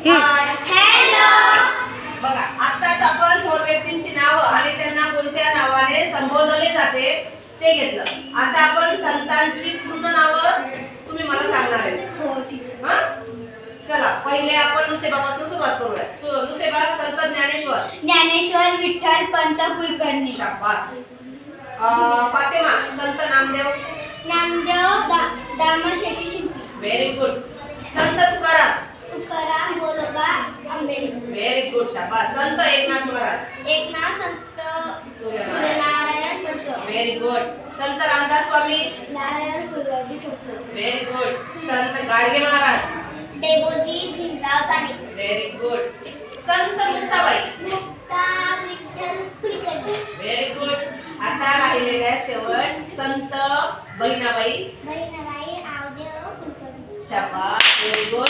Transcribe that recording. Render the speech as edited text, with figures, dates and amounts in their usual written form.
Hello. बघा आताच आपण थोर व्यक्तींची नावं आणि त्यांना कोणत्या नावाने संबोधले जाते ते घेतलं. आता आपण संतांची पूर्ण नावं तुम्ही मला सांगणार आहे. हो ठीक आहे. हा चला पहिले आपण नुसेबापासून सुरुवात करूया. नुसेबा संत ज्ञानेश्वर. ज्ञानेश्वर विठ्ठल पंत कुलकर्णी. शाबास. Fatima Sant Namdev. Namdev Damshetty Shimpi. Very good. Sant Tukaram. Tukaram Boroba Ambedkar. Very good. शाबास. संत एकनाथ महाराज. एकनाथ संत Narayan Pant. Very good. Sant Ramdas Swami. Narayan Surgaji Thosar. Very good. Sant Gadge Maharaj. Devoji Jhingrao Chane. Very good. Sant Muktabai. Mukta Vitthal Kulkarni. Very good. आता राहिलेल्या शेवट संत बहिणाबाई. बहिणाबाई आवदेव कुलकर्णी. शाबास. Very good.